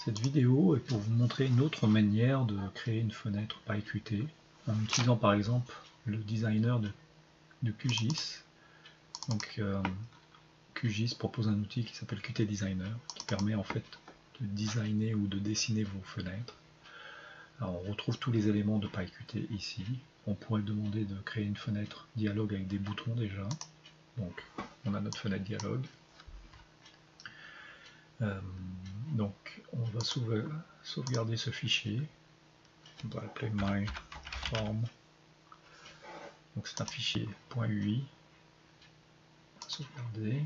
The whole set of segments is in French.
Cette vidéo est pour vous montrer une autre manière de créer une fenêtre PyQt en utilisant par exemple le designer de QGIS. Donc QGIS propose un outil qui s'appelle Qt Designer qui permet en fait de designer ou de dessiner vos fenêtres. Alors on retrouve tous les éléments de PyQt ici. On pourrait demander de créer une fenêtre dialogue avec des boutons déjà. Donc on a notre fenêtre dialogue. Donc on va sauvegarder ce fichier. On va l'appeler myform. Donc c'est un fichier .ui. On va sauvegarder.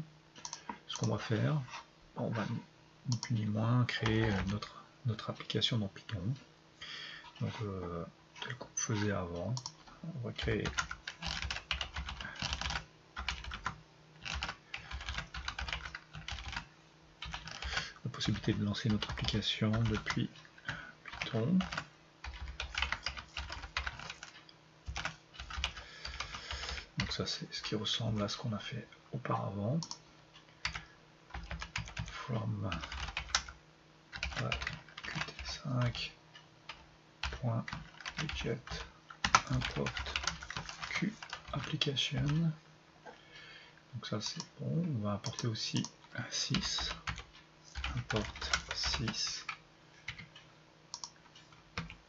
Ce qu'on va faire, on va ni plus ni moins créer notre application dans Python. Donc tel qu'on faisait avant, on va créer la possibilité de lancer notre application depuis Python. Donc ça c'est ce qui ressemble à ce qu'on a fait auparavant. From qt5.widget import q application. Donc ça c'est bon. On va importer aussi un 6. Import 6.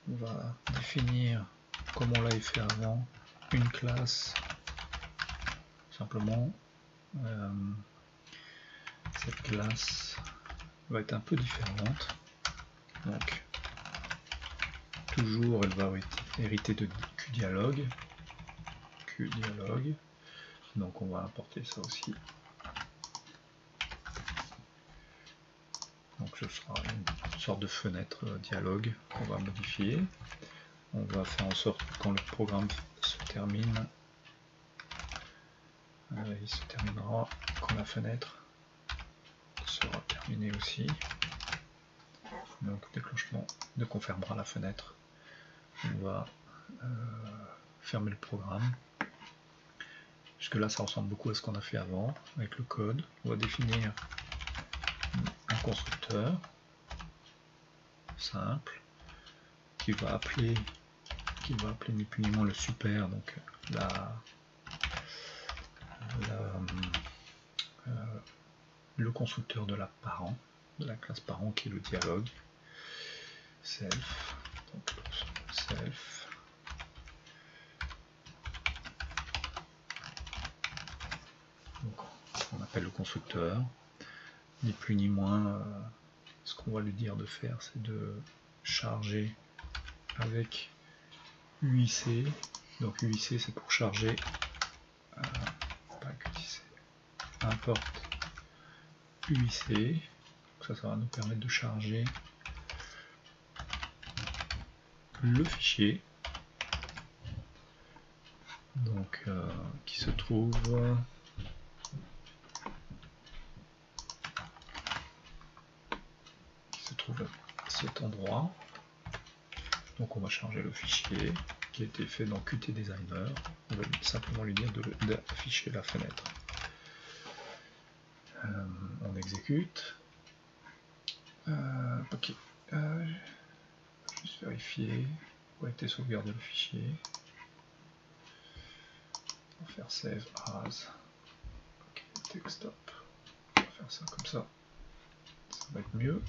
On va définir, comme on l'avait fait avant, une classe. Simplement, cette classe va être un peu différente. Donc, toujours, elle va hériter de QDialog. QDialog. Donc, on va importer ça aussi. Donc, ce sera une sorte de fenêtre dialogue qu'on va modifier. On va faire en sorte que quand le programme se termine, il se terminera quand la fenêtre sera terminée aussi. Donc déclenchement de confirmera la fenêtre. On va fermer le programme. Jusque là ça ressemble beaucoup à ce qu'on a fait avant avec le code. On va définir un constructeur simple qui va appeler ni plus ni moins le super, donc le constructeur de la parent, de la classe parent qui est le dialogue. Self, donc self. Donc, on appelle le constructeur. Ni plus ni moins, ce qu'on va lui dire de faire, c'est de charger avec UIC. Donc UIC c'est pour charger, import UIC. Ça va nous permettre de charger le fichier, donc qui se trouve à cet endroit. Donc on va charger le fichier qui a été fait dans Qt Designer. On va simplement lui dire d'afficher la fenêtre. On exécute. Ok. Juste vérifier où a été sauvegardé le fichier. On va faire save as. Ok, desktop. On va faire ça comme ça. Ça va être mieux.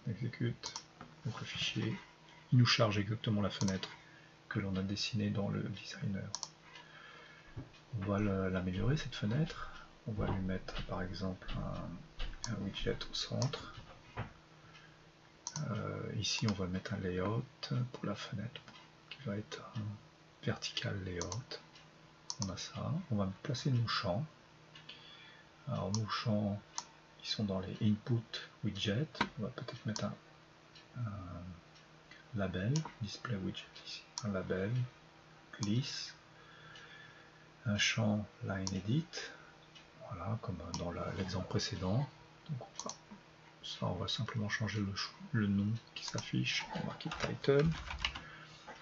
On exécute. Donc le fichier, il nous charge exactement la fenêtre que l'on a dessinée dans le designer. On va l'améliorer cette fenêtre. On va lui mettre par exemple un widget au centre. Ici on va mettre un layout pour la fenêtre qui va être un vertical layout. On a ça. On va placer nos champs. Alors nos champs, ils sont dans les input widget. On va peut-être mettre un label, display widget ici, un label, glisse, un champ line edit, voilà, comme dans l'exemple précédent. Donc on va simplement changer le nom qui s'affiche, on va marquer title,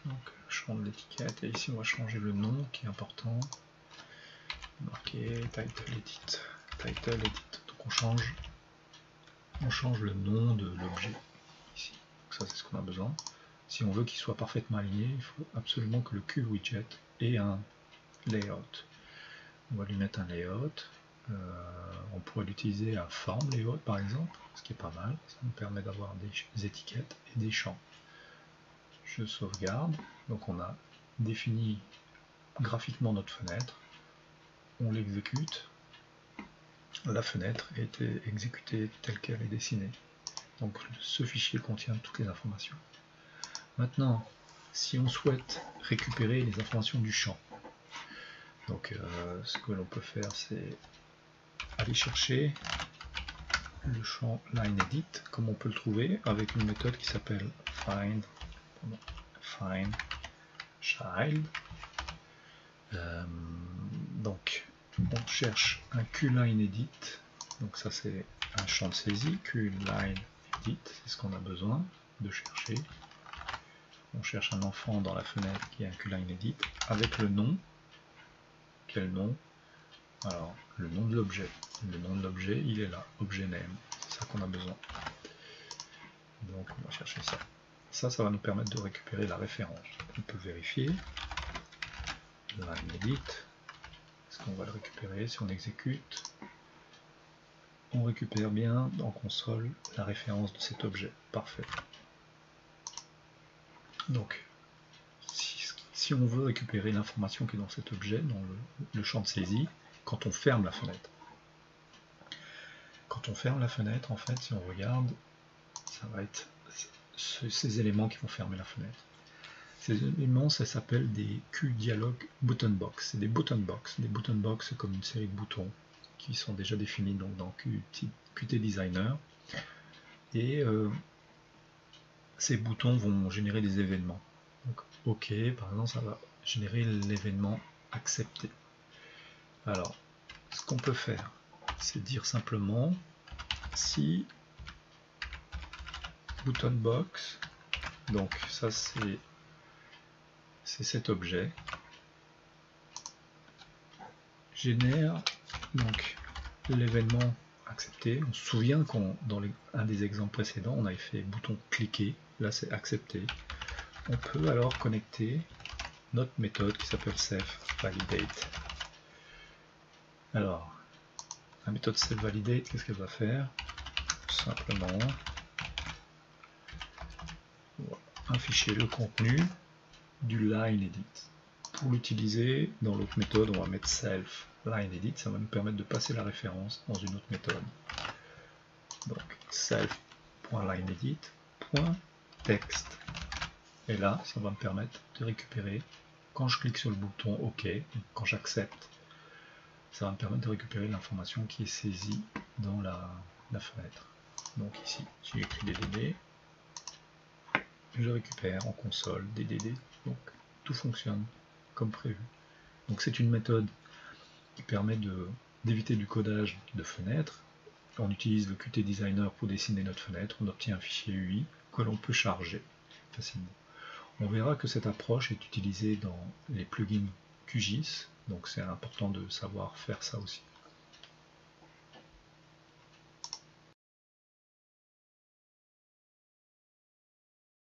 donc champ de l'étiquette, et ici on va changer le nom qui est important, marquer title edit, donc on change on change le nom de l'objet ici. Donc ça c'est ce qu'on a besoin. Si on veut qu'il soit parfaitement aligné, il faut absolument que le QWidget ait un layout. On va lui mettre un layout. On pourrait l'utiliser à forme layout par exemple, ce qui est pas mal. Ça nous permet d'avoir des étiquettes et des champs. Je sauvegarde. Donc on a défini graphiquement notre fenêtre. On l'exécute. La fenêtre a été exécutée telle qu'elle est dessinée. Donc ce fichier contient toutes les informations. Maintenant, si on souhaite récupérer les informations du champ, donc ce que l'on peut faire, c'est aller chercher le champ lineEdit, comme on peut le trouver, avec une méthode qui s'appelle find child. Donc on cherche un QLineEdit, donc ça c'est un champ de saisie, QLineEdit, c'est ce qu'on a besoin de chercher. On cherche un enfant dans la fenêtre qui est un QLineEdit avec le nom. Quel nom? Alors, le nom de l'objet. Le nom de l'objet, il est là, objet name. C'est ça qu'on a besoin. Donc, on va chercher ça. Ça va nous permettre de récupérer la référence. On peut vérifier. lineEdit. Est-ce qu'on va le récupérer? Si on exécute, on récupère bien en console la référence de cet objet. Parfait. Donc, si on veut récupérer l'information qui est dans cet objet, dans le champ de saisie, quand on ferme la fenêtre. Quand on ferme la fenêtre, en fait, si on regarde, ça va être ces éléments qui vont fermer la fenêtre. Ces éléments, ça s'appelle des QDialog button box. C'est des button box. Des button box, c'est comme une série de boutons qui sont déjà définis donc, dans Qt Designer. Et ces boutons vont générer des événements. Donc, OK, par exemple, ça va générer l'événement accepté. Alors, ce qu'on peut faire, c'est dire simplement si button box, donc ça c'est cet objet, génère donc l'événement accepté. On se souvient qu'on dans un des exemples précédents, on avait fait bouton cliquer, là c'est accepté. On peut alors connecter notre méthode qui s'appelle self-validate. Alors, la méthode self-validate, qu'est-ce qu'elle va faire? Simplement afficher le contenu du lineEdit. Pour l'utiliser dans l'autre méthode, on va mettre self lineEdit, ça va nous permettre de passer la référence dans une autre méthode. Donc self.lineEdit.text. Et là, ça va me permettre de récupérer, quand je clique sur le bouton OK, quand j'accepte, ça va me permettre de récupérer l'information qui est saisie dans la fenêtre. Donc ici, j'ai écrit DDD, je récupère en console DDD, donc tout fonctionne comme prévu. Donc c'est une méthode qui permet d'éviter du codage de fenêtres. On utilise le Qt Designer pour dessiner notre fenêtre, on obtient un fichier UI que l'on peut charger facilement. On verra que cette approche est utilisée dans les plugins QGIS, donc c'est important de savoir faire ça aussi.